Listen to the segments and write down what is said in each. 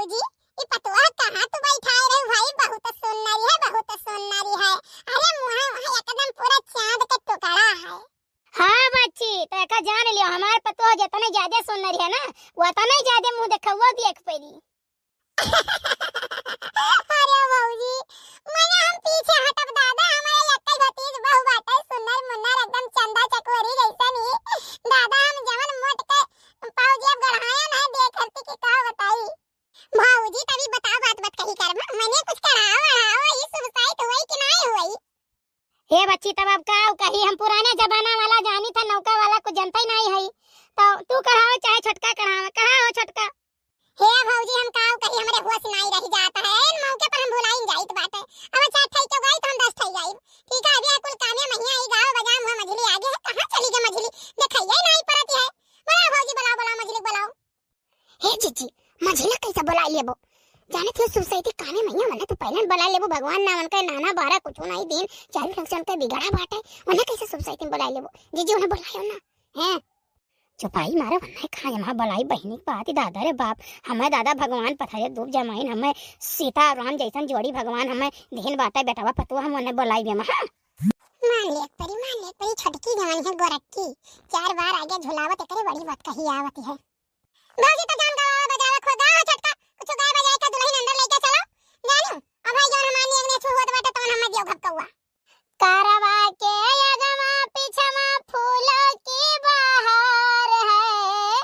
भौजी ये पतवा कहाँ तू बैठाए रहे भाई, बहुत सुंदरी है। अरे मुहा वहाँ एकदम पूरा चांद का टुकड़ा है। हाँ बच्ची तो का जान लियो हमार पतवा जितने ज्यादा सुंदर है ना उतना ज्यादा मुंह देखवा देख पेरी। अरे भौजी मने हम पीछे हटब दादा, हमारे एकल भतीज बहु बाटे सुंदर मुन्नर एकदम चंदा चकोरी जैसा नहीं दादा। हम जवन मोट के पाउजी अब गढ़ाया ना देख हरती की का बताई। भौजी तभी बताओ बात कही करबा, मने कुछ कराओ ये सुसाइड होई कि नहीं होई। हे बच्ची तब अब का कही हम पुराने जमाना वाला जानी था, नौका वाला को जनता ही नहीं है। तो तू कढ़ाओ चाहे छोटका कढ़ाओ, कहां हो छोटका। हे भौजी हम काव कही हमरे होश नहीं रह जाता है, इन मौके पर हम भुलाइन जाइत बात है। अब चार ठई तो गई तो हम 10 ठई जाई। ठीक है अभी कुल कामे महिया आई गाओ बजाम हुआ मझली आगे है, कहां चली गई मझली देखैया नहीं परत है। बड़ा भौजी बुलाओ मझली बुलाओ। हे जीजी मझली कैसे बुला लेबो, जाने थे सोसाइटी कामे महिया मने तो पहले बुला लेबो, भगवान ना उनका नाना बारा कुछ नहीं दिन चालू फंक्शन के बिगड़ा बाटे उन्हें कैसे सोसाइटी में बुला लेबो। जीजी उन्हें बुलायो ना हैं चुपाई मारे वन्ने खाए मां बुलाई बहनी की बात दादा रे बाप। हमें दादा भगवान पथारे दूब जमाइन, हमें सीता और राम जैसन जोड़ी भगवान हमें देहन बाटा बेटावा पतुआ हम उन्हें बुलाई बे। मान ले परी छटकी जवान है गोरक्की, 4 बार आगे झुलावत करे बड़ी बात कही आवत है। भौजी तो जान गावा बजावा खोगा छटका कुछ गाय बजाए का दुल्हन अंदर लेके चलो जानू। अब भाई जोन हमानी अगने छुवत बाटे तो हम दियो घपकवा कारवा के अगवा पीछवा फूलों की बहार है,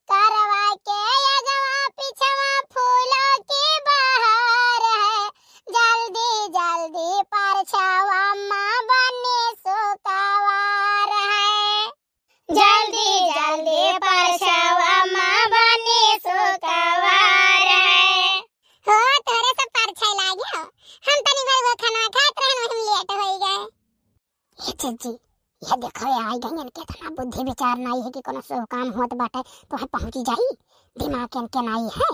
कारवा के अगवा पीछवा फूलों की बहार है, जल्दी जल्दी परछावा मां बने सुकवार है, जल्दी जल्दी परछावा मां बने सुकवार है। हो तोरे सब परछाई लाग्यो, हम तनी भर वो खाना खात रहन हम लेट होई गए। ये जीजी ये देखो ये आई गई इनके इतना बुद्धि विचार नहीं है कि कोनो शुभ काम होत बाटे तो है पहुंची जाई, दिमाग इनके नहीं है।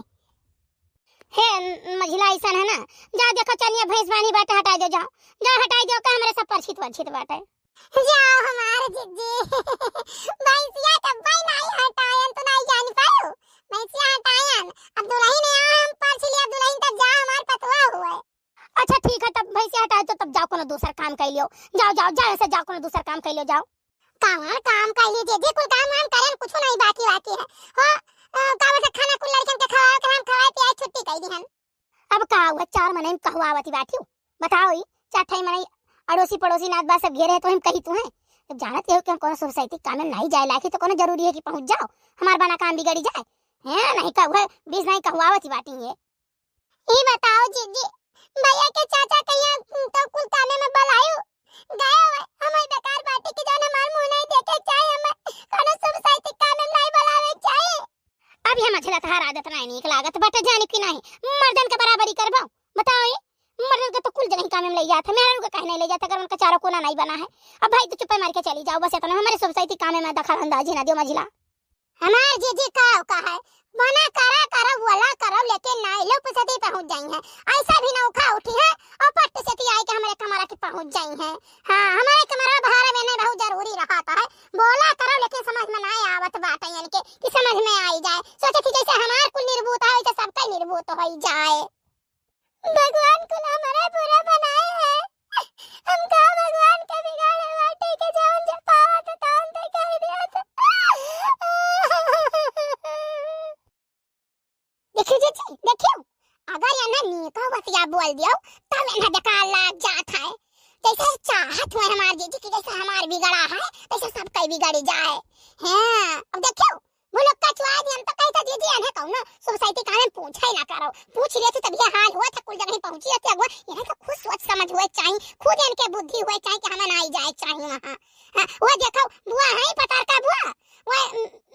हे मझिला ऐसा है ना, जा देखो चलिए भैंस पानी बाटे हटा दो, जाओ हटाई दो का हमरे सब परछित बाटे। जाओ हमारे जीजी भैंसिया कब्बई नहीं हटायन तो नहीं जान पायो, भैंसिया हटायन अब दुल्हन हम परछिली अब दुल्हन तब जा हमार पतवा हुए। अच्छा ठीक है तब भैंसिया हटाए तो तब जाओ कोनो दूसरा काम कर लियो, जाओ ऐसे जाओ कोनो दूसरा काम कर लियो जाओ। काम कर लीजिए जी, कुल काम हम करें कुछ नहीं बाकी है हो का से खाना कुल लड़कन के खवाओ के हम खवाए पियाए छुट्टी कर दी हम। अब का हुआ 4 महीने में कहवावती बाटी बताओ ही 4 ठई महीने अड़ोसी पड़ोसी नात बा सब घेरे तो हम कही तू है जब जानते हो कि हम कोनो सोसाइटी काम में नहीं जाए लायक तो कोनो जरूरी है कि पहुंच जाओ हमार बना काम बिगड़ी जाए हैं। नहीं का हुआ 20 नहीं कहवावती बाटी ये बताओ जीजी भैया के चाचा कहिया तो कुल कामे में बुलायो गए हमार बेकार बाटी के जान हमार मुंह नहीं देखे चाहे हम कोनो सोसाइटी काम में नहीं बुलावे चाहे। अब हम अछला तहार आदत नहीं निक लागत बट जाने की नहीं मर्दन के बराबरी करबो बताओ ये मर्दन के तो कुल जगह काम में ले जाता मेरे को कहीं नहीं ले जाता अगर उनका चारों कोना नहीं बना है। अब भाई तो चुप्पे मार के चली जाओ बस इतना हमारे सोसाइटी काम में दखल अंदाजी ना दियो मझिला। हमार जीजी का है बना करा वाला करो लेकिन नहीं लोग पसती पहुंच जाएंगे ऐसा भी ना उठा उठी है और पट्ट से ती आई के हमारे कमरा के पहुंच जाएंगे। हां हमारे कमरा बाहर में नहीं बहुत जरूरी रहता है बोला करो लेकिन समझ में नहीं आवत बात यानी कि समझ में आई जाए सोचे थी जैसे हमार कुल निर्भूत है वैसे सबका निर्भूत हो जाए। भगवान को हमारा बुरा बनाए है हम का भगवान का बिगाड़े बाटे के जान जे पावत तान ते कह दिया था। देखियो अगर ये ना नीका बतिया बोल दियो तब इन्हें बेकार लाग जात है जैसे चाहत हुआ हमार जीजी की जैसे हमार बिगड़ा है वैसे सबका बिगड़ जाए हैं। अब देखियो वो लोग का चुआ दी हम तो कहता जीजी इन्हें कहू ना सोसाइटी का में पूछा ही ना करो पूछ लिए तो तब ये हाल हुआ था कुल जगह पहुंची है अगवा इन्हें तो खुद सोच समझ हुए चाहिए खुद इनके बुद्धि हुए चाहिए कि हमें ना आई जाए चाहिए वहां। वो देखो बुआ है पतार का बुआ वो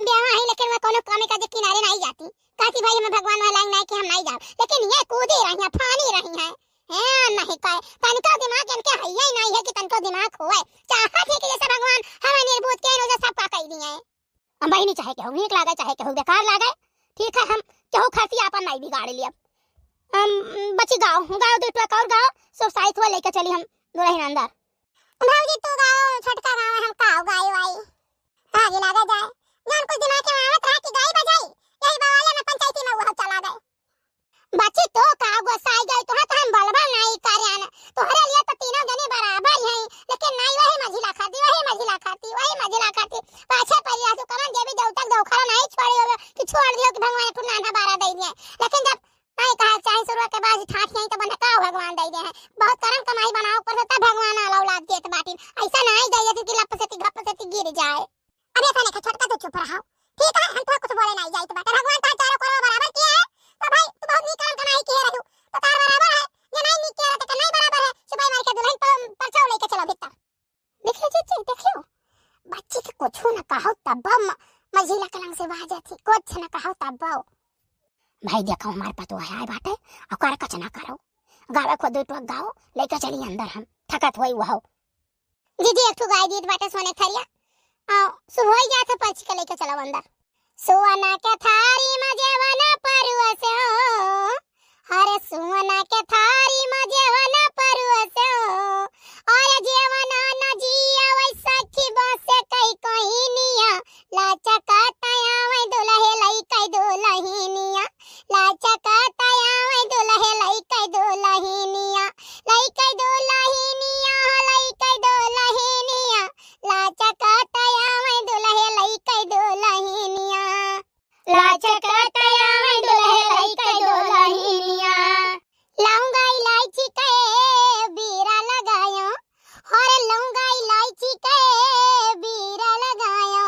ब्याह है लेकिन वो कोनो काम का किनारे नहीं जाती कहती भाई हमें भगवान वाला नहीं कि हम नहीं जाओ लेकिन ये कूदी रही है फानी रही है हैं नहीं कहे तनका दिमाग इनके है ही नहीं है कि तनको दिमाग होए चाहत है कि जैसे भगवान हमें निर्भूत के रोजा सब का कह दिए हैं। हम बहिनी चाहे के हो नीक लागे चाहे के हो बेकार लागे ठीक है हम केहू खासी आपन नहीं बिगाड़ लिया। हम बची गाँव दो टुक और गाँव सब साइड हुआ लेके चली हम दुल्हन अंदर। भौजी तू गाँव छोटका गाँव हम काव गाय वाई आगे लगा जाए जान कुछ दिमाग में आवत रहा कि गाय बजाई यही बवाले में पंचायती में वो चला गए ठो नाना बारा दे दिए, लेकिन जब नहीं कहा चाहे शुरू के बाद ठाठ यहीं तो बना का भगवान दे दे हैं, बहुत करम कमाई बनाओ पर तब भगवान आला औलाद देत बाटी, ऐसा नहीं दे देती कि लप से घप से गिर जाए। अबे खाने का छोटका तो चुप रहो, ठीक है, हम तो कुछ बोले नहीं जाए तो बात भगवान का चारों करो बराबर किया है, तो भाई तू बहुत नीक करम कमाई किए रहू, तो तार बराबर है, ये नहीं नीक किया तो नहीं बराबर है, सिपाही मार के दुल्हन पर चौ लेके चलो भीतर। देखियो जी देखियो, बच्ची के कुछ न कहो तब मझिला कलंग से बाजे थी, कुछ न कहो तब भाई देखो हमारे पास तो आया बाटे, और कर कच ना करो, गावे को दो टोक गाओ लेके चली अंदर, हम थकत होई वहो। दीदी एक ठो गाय दीद बाटे सोने खरिया, सुबह ही जाते पर्ची के लेके चलो अंदर। सोना के थारी मजे वना परवसे हो, अरे सोना के थारी मजे वना परवसे हो, और जीवना न जिया वैसा की बसे कई कहिनिया, लाचा काताया वै दुल्हे लई कई दुल्हनिया, लाचा काताया वै दुल्हे लई कई दुल्हनिया, लई कई दुल्हनिया, लई कई दुल्हनिया, लाचा काताया वै दुल्हे लई कई दुल्हनिया, लाचा काताया वै दुल्हे लई कई दुल्हनिया। लौंगा इलायची के बीरा लगायो, और लौंगा इलायची के बीरा लगायो,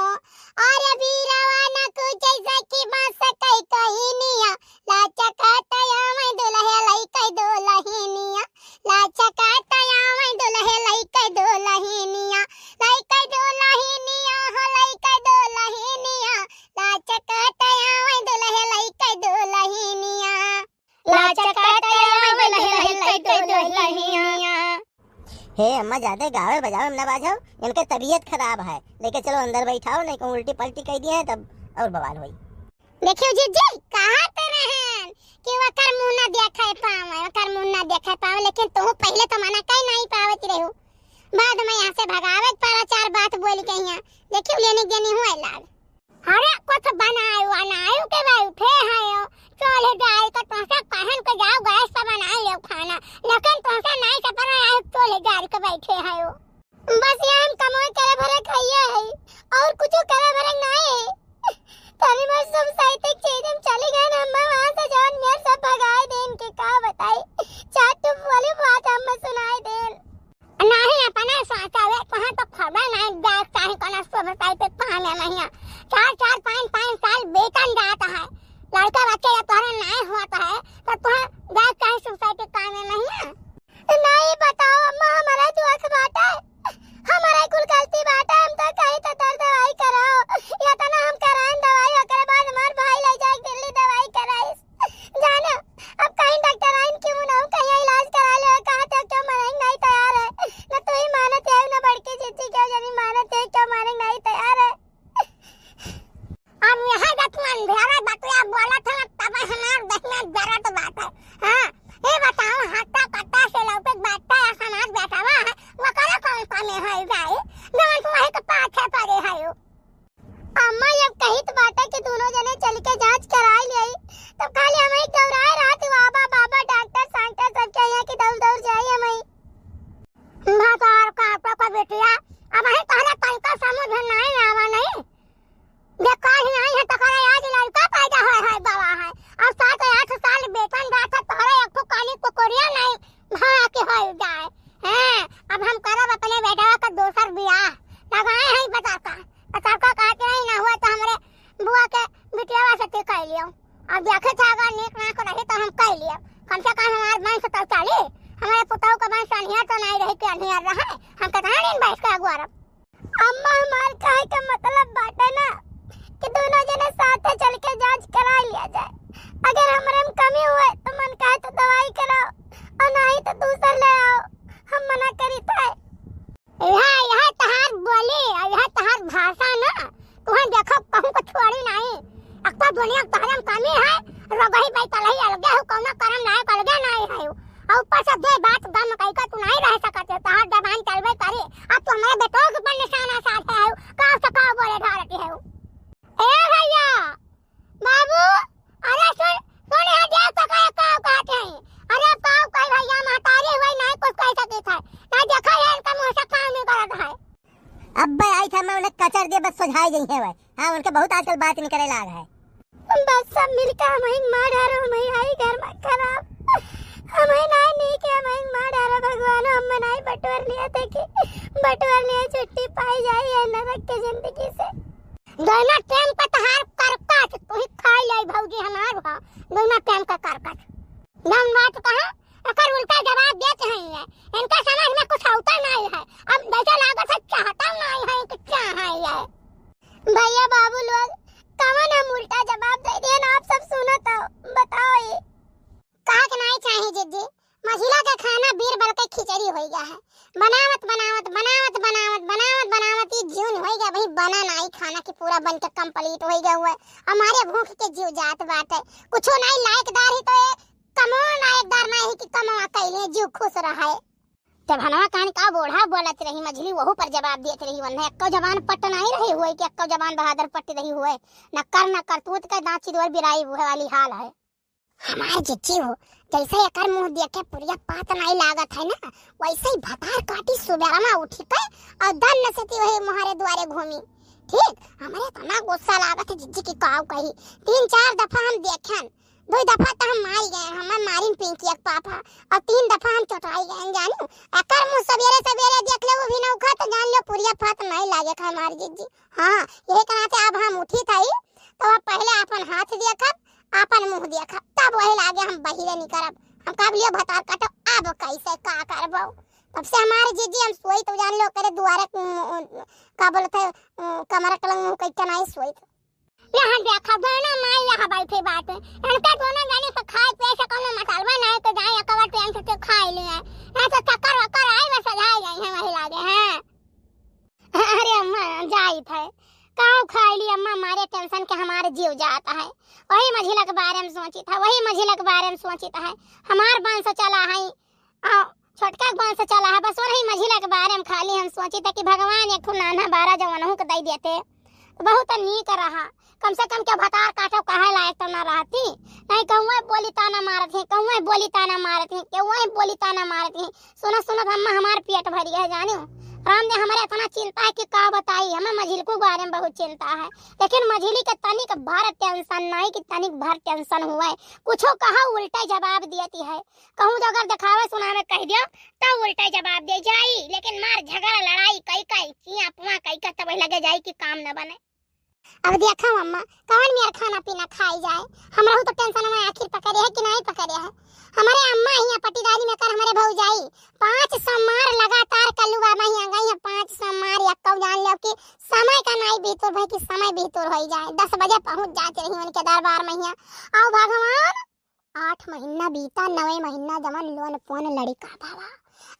और बीरावा न कुछ जैसा की बांस कई कहिनिया, लाचा काताया वै दुल्हे लई कई दुल्हनिया, लाचा काताया वै दुल्हे लई कई दुल्हनिया, लई कई दुल्हनिया, लई कई दुल्हनिया, लाचा काताया वै दुल्हे लई कई दुल्हनिया, लाचा काताया वै दुल्हे लई कई दुल्हनिया। हे अम्मा ज्यादा गावे बजावे ना बाजाओ, इनके तबीयत खराब है, लेके चलो अंदर बैठाओ, नहीं को उल्टी पलटी कह दिए हैं तब और बवाल हुई। देखियो जीजी कहाँ पे रहन कि वकर मुंह ना देखे पावे, वकर मुंह ना देखे पावे, लेकिन तू पहले तो मना कहीं नहीं पावत रहू, बाद में यहाँ से भगावे पर चार बात बोल के यहाँ देखियो लेने देनी हुआ लाग। अरे कुछ बनायो बनायो के भाई उठे हैं चले जाए तो तोसे पहन के जाओ गैस पे बनाई लो खाना, लेकिन तोसे नहीं से पर आए चले जाए के बैठे हैं बस ये हम कमाई करे भरे खाइए है और कुछ करे भरे नहीं है। तभी मैं सब साहित्य चीज हम चली गए ना, मैं वहां से जान मेरे सब भगाए देन के का बताई, चाटू वाली बात हम सुनाई देन नहीं अपना साचा वे कहां तो खबर नहीं गैस चाहे कोना सब बताई पे पाने नहीं 4-5 साल वेतन जाता है, लड़का बच्चे या तोहरा नहीं होता है तो तुम गैस चाहे सोसाइटी काम में नहीं है। नहीं बताओ अम्मा हमारा जो आंख बाटा है, हमारा कुल गलती बाटा, हम तो कहीं तो दवाई कराओ या तो ना हम कराएं दवाई, ओकरे बाद हमार भाई ले जाए दिल्ली दवाई कराए जाना, अब कहीं डॉक्टर आइन क्यों ना कहीं इलाज करा ले, कहा तक क्यों मरने नहीं तैयार है, ना तो ही मानत है ना बड़की जीजी क्यों जानी मानत है क्यों मरने नहीं तैयार है। अब यहाँ गतमन भेड़ा बकरिया बोला था तब हमार देखना जरा तो बात है। हाँ ये बताओ हट्टा कट्टा से लौटे बाटा या समाज बैठावा है वो करा कौन सा में है जाए जवन तुम्हारे के पाछे पड़े है यो। अम्मा जब कही तो बाटा कि दोनों जने चल के जांच कराई ले तो खाली हमें घबराए रात बाबा बाबा डॉक्टर सांटर सब के यहाँ की दौड़ जाए हमें भातार का बेटिया अब है पहले पंका समझ नहीं आवा नहीं देखा ही नहीं है तकरा आज लड़का पैदा है बाबा है अब 7-8 साल वेतन रात तोहरा एक तो काली कोरिया नहीं भाड़ा के हो जाए हैं। अब हम करब अपने बेटा का दोसर बियाह लगाए हैं बताता का कहते नहीं ना हुआ तो हमरे बुआ के बिटिया से ते कह लियो, अब देखे था अगर नीक ना को रहे तो हम कह लियो, कम से कम हमारे बहन से तो चली हमारे पुताऊ का बहन सनिया तो नहीं रहे के अनियर रहे हम कितना दिन बैठ के अगुआरब। अम्मा हमार कहे का मतलब बाटे ना कि दोनों जने साथ चल के जांच करा लिया जाए, अगर हमारे में कमी हुए तो मन कहे तो दवाई कराओ और नहीं तो दूसरा ले आओ, हम मना करी था। यह तहार बोली और यह तहार भाषा ना तुम्हें देखो कहूँ को छोड़ी नहीं, अक्का दुनिया तहरम कमी है रगही बैठल ही अलगे हो कौनो करम लायक अलगे नहीं है और ऊपर से दे बात गम कहीं का तू नहीं रह सकते तहार जबान चलवे करे, अब तो हमारे बेटों के पर निशाना साथ है का सका बोले धारती है। ए भैया बाबू अरे सुन हटिया तो का कहते हैं, अरे काव कई भैया महतारी हुई नहीं कुछ कह सके था ना देखा है इनका मुंह से काम नहीं करत है। अब आई था मैं उन्हें कचर दे बस सुझाई गई है वह, हाँ उनके बहुत आजकल बात नहीं करे लाग है। बस सब मिलकर हमें मार डालो, हमें आई घर में खराब, हमें नहीं के हमें मार डालो भगवान। हम नहीं बटोर लिया थे कि बटोर लिया छुट्टी पाई जाए है नरक के जिंदगी से। दोनों टाइम का तहार कर काट तू ही खा ले भौजी हमार भा, दोनों टाइम का कर काट नाम बात कहा अकर उल्टा जवाब देते हैं। इनका समझ में कुछ होता नहीं है। अब जैसा लागत है चाहता नहीं है कि क्या है ये भैया बाबू लोग कौन हम उल्टा जवाब दे दिए ना, आप सब सुनो तो बताओ ये कहा कि नहीं चाहिए जिद्दी। महिला का खाना बीरबल के खिचड़ी हो गया है, बनावत बनावत बनावत बनावत बनावत बनावत ये जीवन हो गया भाई, बना नहीं खाना की पूरा बन के कंप्लीट हो गया हुआ है। हमारे भूख के जीव जात बात है, कुछ नहीं लायकदार ही तो ये कमो लायकदार नहीं कि कमवा कैले जीव खुश रहा है। जब हनवा कान का बोढ़ा बोलत रही मझली वहू पर जवाब देत रही, वन्ने एक्को जबान पट नहीं रही हुए कि एक्को जबान बहादुर पट रही हुए, न कर न करतूत का दांत चिदवर बिराई हुए वाली हाल है। हमारे जिज्जी हो जैसे एकर मुंह देखे पुरिया पात नहीं लागत है ना, वैसे ही भतार काटी सुबेरा उठी के और दन नसती वही मुहारे द्वारे घूमी। ठीक हमारे इतना गुस्सा लागत है जिज्जी की काव कही। 3-4 दफा हम देखें, 2 दफा तो हम मारी गए, हम मारिन पिंकी एक पापा, और 3 दफा हम चोटाई गए जानू। एकर मुंह सवेरे सवेरे देख ले वो भी ना उखा तो जान लो पुरिया फात नहीं लागे खा हमार जिज्जी। हां यही कहते अब हम उठी थई तो अब पहले अपन हाथ देखब अपन मुंह देखब तब वही लागे हम बहिरे निकरब। हम कब लियो भतार काटो अब कैसे का करबो। तब से हमारे जिज्जी हम सोई तो जान लो करे दुआरे का बोलते कमरा कलंग मुंह कई नहीं सोई। यहाँ देखा दोनों माई यहाँ बैठे बात है, इनका दोनों जाने से खाए पे से कोनो मसाला नहीं तो जाए कवर टाइम से खा लिए हैं तो चक्कर वक्कर आए बस सजाए गई हैं वही लागे हैं। अरे अम्मा जाई थे काऊ खाई ली अम्मा, मारे टेंशन के हमारे जीव जाता है। वही मझिला के बारे में सोची था, वही मझिला के बारे में सोची था है हमार बंश चला है छोटका बंश चला है, बस वही मझिला के बारे में खाली हम सोची था कि भगवान एक नाना 12 जवानों को दे देते बहुत नीक रहा। कम से कम क्या भतार काटो कहे लायक तो ना रहती, नहीं कहूँ बोली ताना मारत है, कहूँ बोली ताना मारत है, कहूँ बोली ताना मारत है। सुनो सुनो अम्मा हमार पेट भरी है जानो। राम ने हमारे इतना चिंता है कि का बताई, हमें मझिल को बारे में बहुत चिंता है, लेकिन मझिली के तनिक भर टेंशन नहीं कि तनिक भर टेंशन हुआ है। कुछो कहा उल्टा जवाब देती है, कहूँ तो अगर दिखावे सुनावे कह दियो तो उल्टा जवाब दे जाई, लेकिन मार झगड़ा लड़ाई कई कई चिया पुआ कई का तब लगे जाई कि काम न बने। अब देखा अम्मा कौन मेरा खाना पीना खाई जाए, हमरा तो टेंशन में आखिर पकड़े है कि नहीं पकड़े है। हमारे अम्मा ही पटीदारी में कर हमारे भौजाई 5 समार लगातार कल्लुआ में ही गई है 5 समार या कब जान लो कि समय का नहीं बीतोर भाई कि समय बीतोर हो जाए 10 बजे पहुंच जाते रही उनके दरबार में ही। आओ भगवान 8 महीना बीता 9 महीना जमन लोन पोन लड़का बाबा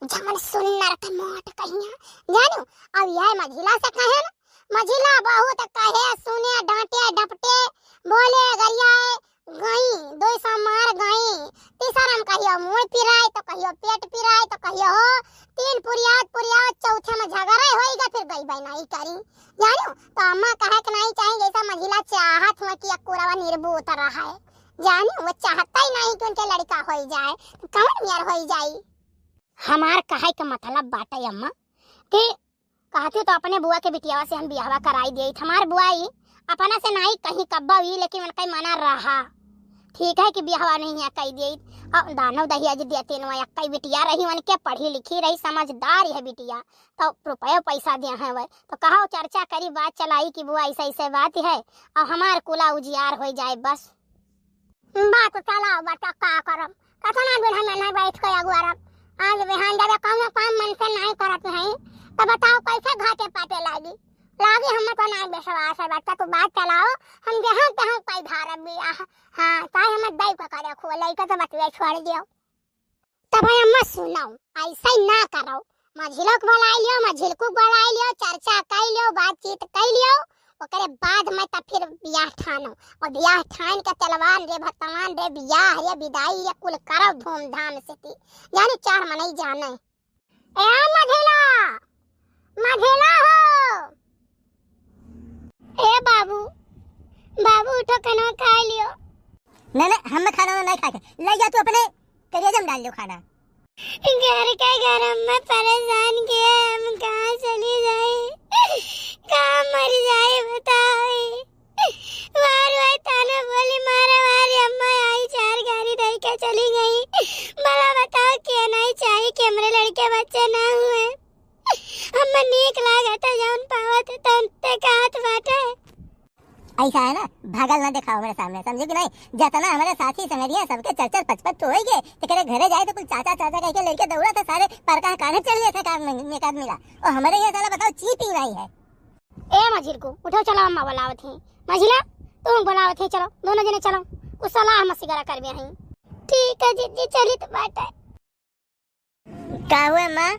जमन सुनर का मोट कहिया जानो। अब यह मझिला से कहे ना मझिला बहुत कहे सुने डांटे डपटे बोले गरियाए गई 200 मार गई, तीसरा हम कहियो मुंह पिराए तो कहियो पेट पिराए तो कहियो 3 पुरियात चौथे में झगड़ा होएगा फिर गई भाई नहीं करी जानो। तो अम्मा कहे कि नहीं चाहिए जैसा मझिला चाहत हुआ कि अकुरावा निर्भू उतर रहा है जानो, वो चाहता ही नहीं कि उनके लड़का हो जाए तो कौन मेयर हो जाए। हमार कहे का मतलब बाटे अम्मा कि कहती तो अपने बुआ के बिटियावा से हम बियाहवा कराई दी। हमार बुआई अपना से नहीं कहीं कब्बा हुई लेकिन उनका मना रहा ठीक है कि बियाहवा नहीं है कही दी। और दानव दहिया जी देते नो कई बिटिया रही उनके पढ़ी लिखी रही समझदार है बिटिया तो रुपये पैसा दिया है वह तो कहा चर्चा करी बात चलाई कि बुआ ऐसे ऐसे बात है और हमार कुला उजियार हो जाए बस बात चलाओ बता का करब कतना दिन हम नहीं बैठ के अगुआरब आज बिहान जब कौन काम मन से नहीं करत है तो बताओ कैसे घाटे पाटे लागी हमें तो नहीं विश्वास है बच्चा तो बात चलाओ हम जहाँ तहाँ कोई भारत भी हाँ चाहे हमें दैव का करे खो लड़का तो बतवे छोड़ दियो। तब अम्मा सुनो ऐसा ही ना करो, मझिलो को बुला लियो मझिल को बुला लियो चर्चा कर लियो बातचीत कर लियो ओकरे बाद में तब फिर बियाह ठानो और बियाह ठान के तलवार रे भतवान रे बियाह रे विदाई ये कुल करो धूमधाम से थी यानी 4 महीने जाने। ए मझिला हो ए बाबू उठो खाना खा लियो। नहीं हम खाना नहीं खाते ले जा तू अपने करेजम डाल लो खाना। घर का गरम में परेशान किया हम कहाँ चली जाए कहाँ मर जाए बताओ। मार भाई ताना बोली मारे मारी अम्मा आई चार गाड़ी दे के चली गई। भला बताओ क्या नहीं चाहिए कि हमारे लड़के बच्चे ना हुए। अम्मा नीक लागता जौन पावत तंते का हाथ बाटे। ऐसा है ना, भागल ना दिखाओ मेरे सामने, समझे कि नहीं? जतना हमारे साथी संगरिया सबके 4-4-5-5 तो हो गए, तो करे घरे जाए तो कुछ चाचा चाचा कह के लड़के दौड़ा था, सारे परका काने चल गए थे काम में एक आदमी मिला, और हमारे यहाँ साला बताओ चीप ही नहीं है। ए मझिल को उठो, चलो अम्मा बुलावत हैं। मझिला तुम बुलावत हैं, चलो दोनों जने चलो, कुछ सलाह मशवरा कर भी हैं। ठीक है जीजी चली तो बात है। का हुआ माँ?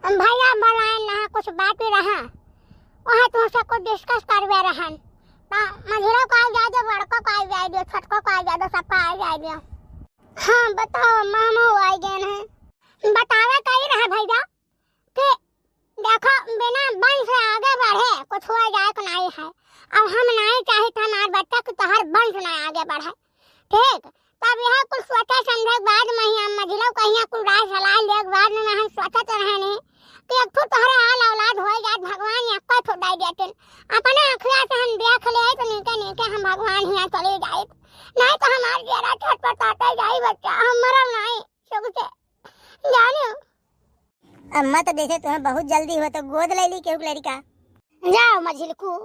भैया बुलाए ना कुछ बात भी रहा, वहाँ तुमसे कुछ डिस्कस करवे रहन। मझिला को आ जा दो, बड़को को आ जा दो, छोटको को आ जा दो, सबको आ जा दो। हाँ बताओ मामा आ गए हैं। बतावा कही रहा भैया कि देखो बिना बन से आगे बढ़े कुछ हुआ जाए को नहीं है। अब हम नहीं चाहे तो हमारे बच्चा को तो हर बंश ना आगे बढ़े, ठीक? तब यह कुछ सोचा समझे बाद में ही हम मझिला कहीं कुछ राय सलाह ले बाद में हम सोचते तो रहे नहीं कि एक तो तुम्हारे हाल औलाद हो जाए, भगवान या कोई ठुडाई देते अपने आँखिया से हम देख ले तो नीके नीके हम भगवान ही चले जाए, नहीं तो हमारे जरा छटपटाते जाए बच्चा, हम मरल नहीं शुभ से जाने। अम्मा तो देखे तुम्हें बहुत जल्दी हो तो गोद ले ली केहू लड़का। जाओ मझिलकू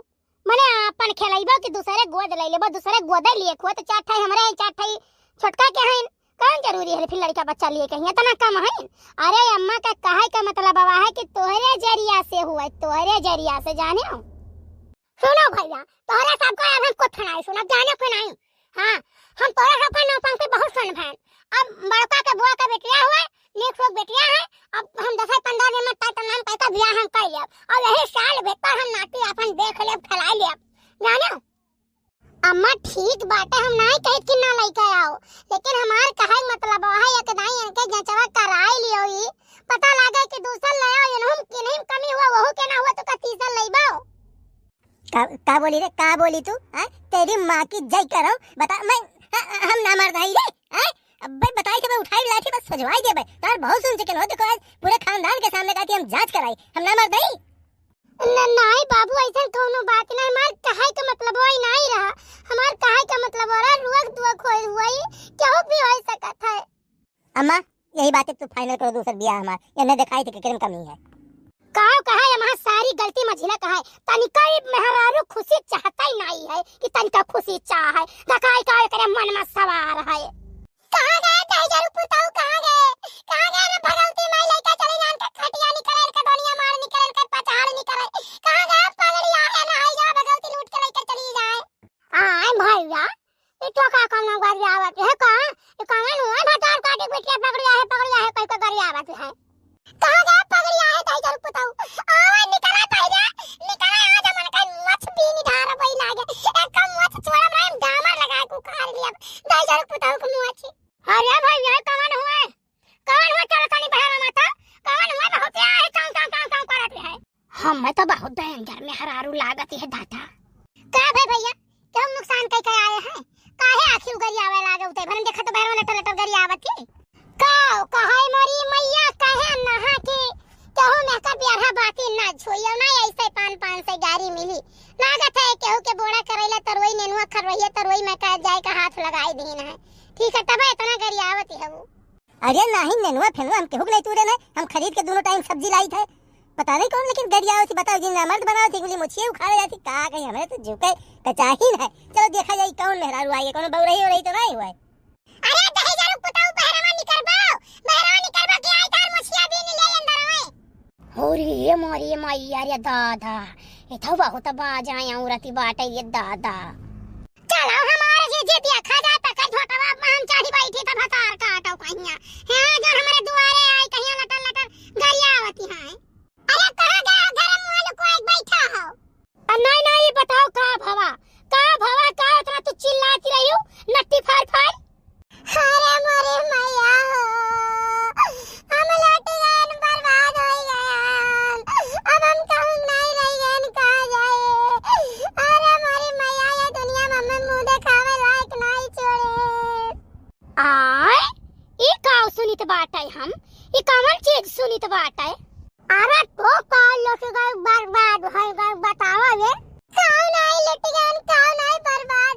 मने अपन खेलाइबो कि दूसरे गोद ले लेबो, दूसरे गोद लिए खो तो चार ठाई हमरे चार ठाई छोटका के हैं, कौन जरूरी है फिर लड़का बच्चा लिए कहीं इतना कम है? अरे अम्मा का कहे का मतलब बाबा है कि तोहरे जरिया से हुआ, तोहरे जरिया से जाने हो। सुनो भैया तोहरा सबको अब हम कुछ नहीं सुना जाने को नहीं। हाँ हम तोरा सबका नौपंख पे बहुत सुन भैन। अब बड़का के बुआ का बेटिया हुआ, नेक लोग बेटिया है, अब हम 10-15 दिन में ताता नाम कहता बियाह हम कर लेब, और यही साल भीतर हम नाती अपन देख लेब खिला लेब, जाने हो। अम्मा ठीक बात है, हम नहीं कहे कि ना लइका आओ, लेकिन हमार कहे मतलब है एक दाई इनके जंचवा कराई लियो ही, पता लागे कि दूसरा ले आओ इनहम कि नहीं कमी हुआ वहु के ना हुआ तो का तीसरा लइबाओ। का बोली रे, का बोली तू? हैं तेरी माँ की जय करो, बता मैं हम ना मर रही रे, हैं अब भाई बताई कि मैं उठाई लाठी बस सजवाई दे भाई, तार बहुत सुन चुके हो, देखो आज पूरे खानदान के सामने कहा कि हम जांच कराई, हम ना मर रही। नहीं बाबू ऐसा कोनो बात नहीं, हमार कहे का मतलब वही नहीं रहा, हमार कहे का मतलब रहा रुक दुख होई हुई क्यों भी हो सकता है। अम्मा यही बात है, तू फाइनल करो दूसरा बियाह हमार, ये मैं दिखाई थी कि किरण कमी है। कहो कहा हमार सारी गलती मझिला कहा तनिका मेहरारू खुशी चाहता ही नहीं है कि तनिका खुशी चाह है, धकाई काल करे मन में सवार है। कहां गए तेजरू पुताऊ, कहां गए ना भगवती माई लइका चले जान के खटिया निकल के दुनिया मार निकल के पचाड़ निकल, कहां गए पगड़िया है ना आई जा भगवती लूट के लेके चली जाए। आय भैया ये तो का काम ना कर आवत है, कहां ये कहां हुआ भतार काटे बिटिया पगड़िया है कोई को कर आवत है, कहां गए पगड़िया है तेजरू पुताऊ आवे निकला तेजा निकला आज मन का मछ भी नहीं धार वही लागे एक कम मछ छोड़ा मैं डामर लगा को कार लिया तेजरू पुताऊ को मछ। अरे भाई ये कौन हुआ चल तनी बहरा माता कौन हुआ बहुत है काम करत है। हम तो बहुत डेंजर में हरारू लागत है दादा। का भाई भैया क्यों नुकसान कई कई आए हैं, काहे आखिर गरी आवे लागे उते भरन देखा तो बहरा लटर गरी आवत है काओ कहाई मोरी मैया कहे नहा के कहू में का बियाह बाती ना छोइयो ना ऐसे 5-5 से गाड़ी मिली लागत है केहू के बोड़ा करैला तरवई नेनुआ खरवैया तरवई में का जाए का हाथ लगाई दीन है, ठीक है तब इतना गरी आवत है वो। अरे नहीं नेनुआ फेनुआ हम केहू नहीं तूरे ना, हम खरीद के दोनों टाइम सब्जी लाई थे, पता नहीं कौन लेकिन गरिया होती बताओ जिन मर्द बनाओ थी गुली मुछिए उखाड़े जाती का कहीं हमें तो झुके कचाहीन है। चलो देखा जाए कौन मेहरारू आई है, कौन बहु रही हो रही तो नहीं हुआ। अरे दहेजरू पुताऊ बहरवा निकलबो कि आई तार मुछिया भी नहीं ले अंदर में। होरी ये मोरी मैया रे दादा ये तो बहुत बाज आया औरती बाटे ये दादा। चलो हमारे जे देखा जाता का छोटा बाप हम चाही बैठी त भतार काटो कहिया है जो हमारे दुआरे आई कहिया लटर गरिया आवती है। अरे कहां गया घर में को एक बैठा हो नहीं बताओ का भवा का उतना तू चिल्लाती रही हो नट्टी फाड़ अरे मोरे मैया हम लौट गए बर्बाद हो गए अब हम कहूं नहीं रह गए कहां जाए। अरे मोरे मैया ये दुनिया में हमें मुंह दिखावे लायक नहीं छोड़े। आय ये का सुनित बात है, हम ये कौन चीज सुनित बात है। अरे तो काल लोग गए बर्बाद हो गए बतावा वे कौन आई लट गए कौन आई बर्बाद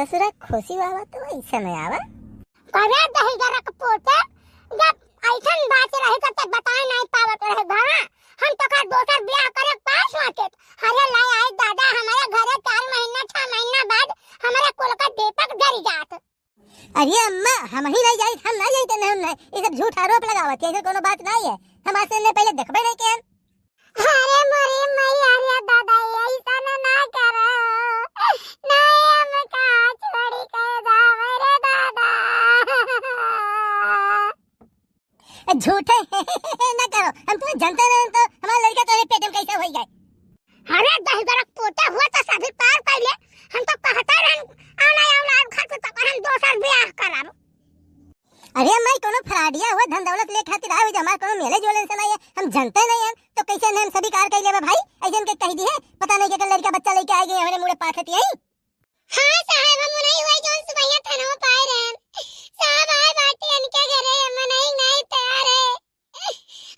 ससुरा खुशी बाबा तो ऐसा नहीं आवा। करे दही गरक पोते जब ऐसन बात रहे त बताए नहीं पावत रहे घरा हम तो कर दोसर ब्याह करे पास आके अरे लाई आई दादा हमारे घरे 4 महीना 6 महीना बाद हमारे कुल का दीपक जल जात। अरे अम्मा हम ही नहीं जाई, हम नहीं जाते नहीं, ये सब झूठ आरोप लगावत है, ऐसा कोनो बात नहीं है। हम आज से पहले देखबे नहीं के। अरे मरे मैया रे दादा ऐसा ना करो नहीं हम का छोड़ी के जावे रे दादा। झूठे ना करो, हम तुम्हें जानते नहीं तो हमारा लड़का तो पेट में कैसे हो गया। अरे दही गरक पोते हुआ तो सभी पार कर ले, हम तो कहते रहन आना औलाद घर पे तो हम दोसर ब्याह कराब। अरे मैं कोनो फराडिया हुआ धन दौलत ले खातिर आए हमार कोनो मेले जोलन से नहीं है, हम जानते नहीं हैं तो कैसे हम सभी कार कर लेबे भाई। ऐसन के कह दी है पता नहीं के लड़का बच्चा लेके आ गए हमारे मुड़े पाथती है। हां साहब हम नहीं हुई जोन सुबह थाना पाए रहन साहब आए बाटे इनके घरे हम नहीं तैयार है।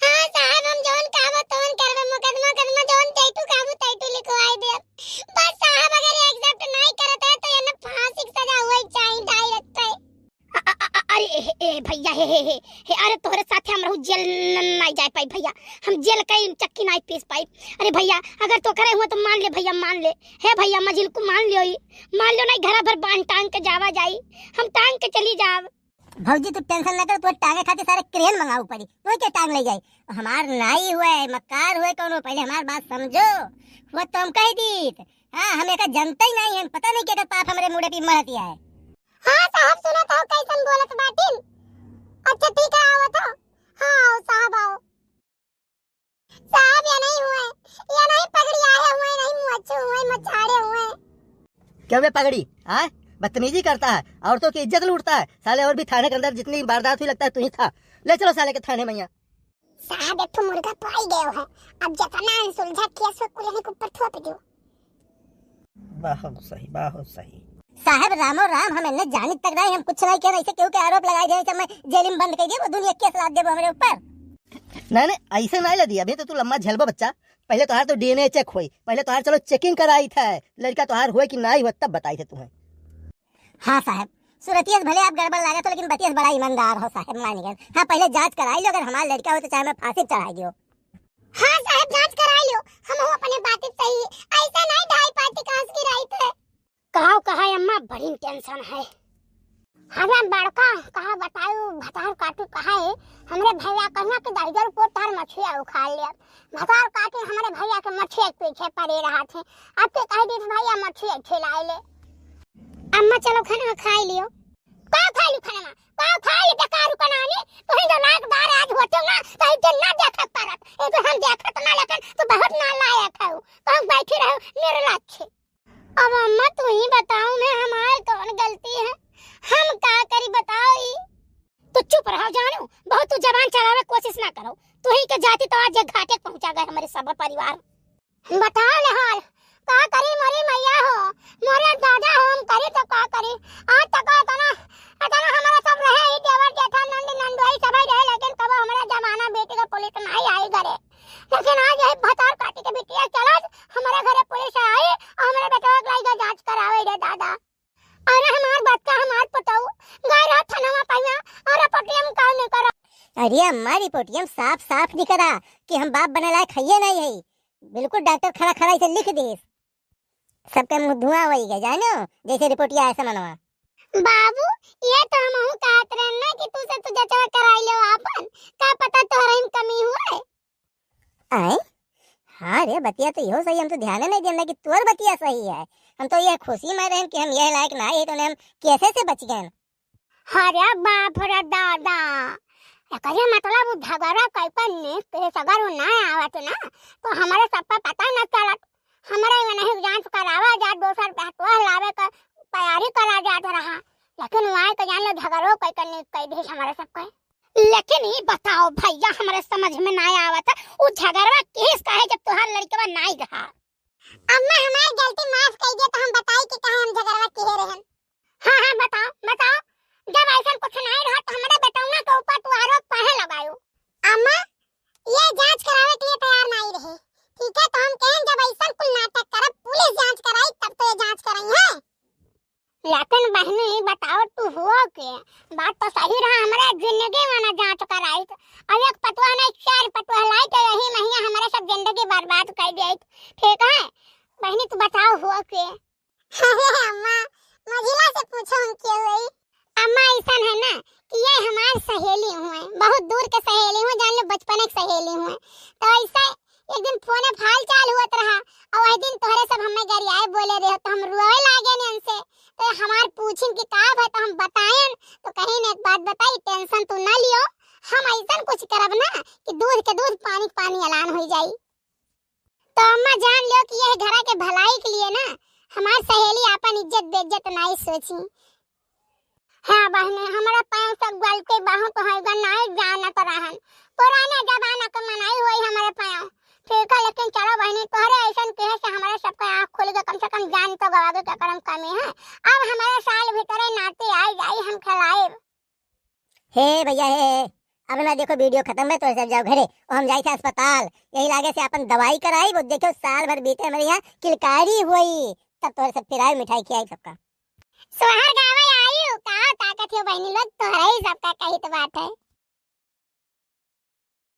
हां साहब हम जोन काबो तोन करबे मुकदमा जोन तैटू काबू तैटू लिखवाई दे बस साहब अगर एक्सेप्ट नहीं करते तो ये फांसी की सजा होई चाहिए डायरेक्ट पे। अरे भैया हे अरे तोहरे साथे हम रहू जेल नहीं जाए पाई भैया, हम जेल कई चक्की नहीं पीस पाई। अरे भैया अगर तो करे हुआ तो मान ले भैया, मान ले हे भैया मजिल को मान लियो नहीं घरा भर बांध टांग के जावा जाई, हम टांग के चली जाव। भौजी तू टेंशन न कर, तू टांगे खातिर सारे क्रेन मंगाऊ पड़ी, कोई के टांग ले जाई। हमार नाई हुए मक्कार हुए कोनो, पहले हमार बात समझो। वो तो हम कह दी हां हमें का जनता ही नहीं है, पता नहीं के पाप हमरे मुड़े पे मरती है। हां साहब सुनो तो कैसन बोलत बाटिन। अच्छा ठीक है आओ तो। हां साहब आओ साहब, ये नहीं हुए, ये नहीं पगड़ी आए हुए, नहीं मुँह हुए मछाड़े हुए। क्या वे पगड़ी हाँ बदतमीजी करता है, औरतों की इज्जत लूटता है साले। और भी थाने के अंदर जितनी वारदात हुई लगता है तू ही था। ले चलो साले के थाने में। साहब एक तो मुर्गा पाई गयो है, अब जतना सुलझा केस को लेने के ऊपर थोप दो। बहुत सही बहुत सही। साहब रामो राम, हम इन्हें जानी तक रहे, हम कुछ नहीं कह रहे, ऐसे क्यों के आरोप लगाए जाए कि मैं जेल में बंद कर दिया, वो दुनिया केस लाद दे हमारे ऊपर। नहीं ऐसे नहीं लदी, अभी तो तू लम्बा झेलबो बच्चा। पहले तोहार तो डीएनए चेक हुई, पहले तोहार चलो चेकिंग कराई था, लड़का तोहार हुए कि नहीं हुआ तब बताई थे तुम्हें। हाँ साहब सूरतियस भले आप गड़बड़ लगा तो लेकिन बतियस बड़ा ईमानदार हो साहब, मान गए। हाँ पहले जांच कराई लो, अगर हमारा लड़का हो तो चाहे मैं फांसी चढ़ाई दो। हां साहब जांच कराई लो, हम अपने बात सही ऐसा नहीं ढाई पार्टी कांस की रही थे। कहा अम्मा बड़ी टेंशन है। हमें बड़का कहा बताओ काटू कहा है हमरे भैया कहना कि दर्जन को तार मछलियां उखाड़ लिया। भतार काटे हमारे भैया के मछली के पीछे पड़े रहा थे, अब के कह दी भैया मछली खिलाए ले। अम्मा चलो खाना खा लियो। का खा ली खाना का खा ली बेकार कनानी तो ही जो नाकदार आज होते ना तो इते ना देखत परत ए तो हम देखत ना, लेकिन तो बहुत ना लायक है तो हम बैठे रहो मेरे लाछे। अब अम्मा तू ही बताओ मैं हमारी कौन गलती है, हम का करी बताओ। तो चुप रहो जानो, बहुत तू जबान चलावे कोशिश ना करो, तू ही के जाती तो आज घाटे पहुंचा गए हमारे सब परिवार। बताओ ले हाल का करी मरी मैया हो मोरे दादा हो, हम करी तो का करी। आज तक तना हमारा सब रहे ही देवर जेठा नंद नंदोई सब रहे, लेकिन कब हमारा जमाना बेटी का पुलिस नहीं आई घरे। लेकिन आज ये भतार काटी के बिटिया चला हमारे घरे पुलिस आई और हमारे बेटा का जांच करावे रे दादा। अरे हमार बच्चा हमार पटाऊ गए रहा थाना पाइया और पटियम का नहीं करा। अरे अम्मा रिपोर्टियम साफ साफ दिख रहा कि हम बाप बने लायक खइए नहीं है, बिल्कुल डॉक्टर खड़ा खड़ा इसे लिख दे सबके मुंह धुआं होई गए जानो जैसे रिपोर्टिया ऐसा मनवा। बाबू ये तो हम कहत रहे ना कि तू से तू जचवा कराई लो आपन, का पता तोहरा में कमी हुए। आए हाँ रे बतिया तो यो सही, हम तो ध्यान नहीं देना कि तोर बतिया सही है। हम तो ये खुशी में रहे कि हम ये लायक ना है तो हम कैसे से बच गए। अरे बाप रे दादा कहे मतलब झगड़ा कैपन ने के सगर ना आवत ना तो हमारे सब का पता न चलत, हमारे नहीं जांच करावा जा दोसर हटवा लावे का तैयारी करा जात रहा, लेकिन वहां के जान लो झगड़ो कैकने कह दे हमारे सब का। लेकिन ये बताओ भैया हमारे समझ में ना आवत वो झगड़वा केस का है जब तुहार लड़का नहीं रहा। अम्मा हमारी गलती माफ कर दे तो हम बताई कि कहां हम झगड़वा किए रहन। हां बताओ जब ऐसा कुछ नहीं रहा तो हमारे बेटौना के ऊपर तू आरोप काहे लगायो। अम्मा ये जांच करावे के लिए तैयार नहीं रहे, ठीक है तो हम कहें जब ऐसा कुल नाटक करब पुलिस जांच कराई तब तो ये जांच कराई है। लेकिन के बात तो सही रहा, हमारा जिंदगी में ना जांच कराई। अब एक पतवा नहीं 4 पतवा लाई तो यही महीना हमारा सब जिंदगी बर्बाद कर दी। ठीक है बहनी तू बताओ हुआ के। अरे अम्मा मझिला से पूछो हम के हुई। अम्मा ऐसा है ना कि ये हमारी सहेली हुए, बहुत दूर के सहेली हुए, जान लो बचपन की सहेली हुए। तो ऐसा एक दिन फोन फाल चाल हुआ रहा और वही दिन तोहरे सब हमें गरियाए बोले रहे तो हम रोए लागे ने उनसे। तो हमार पूछिन कि का है तो हम बताएं तो कहीं ने एक बात बताई, टेंशन तू ना लियो, हम ऐसा कुछ करब ना कि दूध के दूध पानी के पानी ऐलान हो जाई। तो अम्मा जान लियो कि यह घरा के भलाई के लिए ना हमार सहेली अपन इज्जत बेइज्जत नहीं सोची। हाँ बहने हमारा पैर सब गल के बाहों तो होगा नहीं जाना तो रहन पुराने जमाना के मनाई हुई हमारे पैर। ठीक है लेकिन चलो बहनी तोहरे ऐसा कहे से हमारे सबका आँख खुल गया, कम से कम जान तो गवावे के करम कमी है। अब हमारे साल भीतर नाते आई जाई हम खिलाए। हे भैया हे अब ना देखो वीडियो खत्म है तो चल जाओ घरे और हम जाए थे अस्पताल, यही लागे से अपन दवाई कराई। वो देखो साल भर बीते हमारे यहाँ किलकारी हुई, तब तो सब पिराई मिठाई खिलाई सबका। सोहर गावे आई का ताकत हो बहनी लोग तोहरे ही सबका कही तो बात है।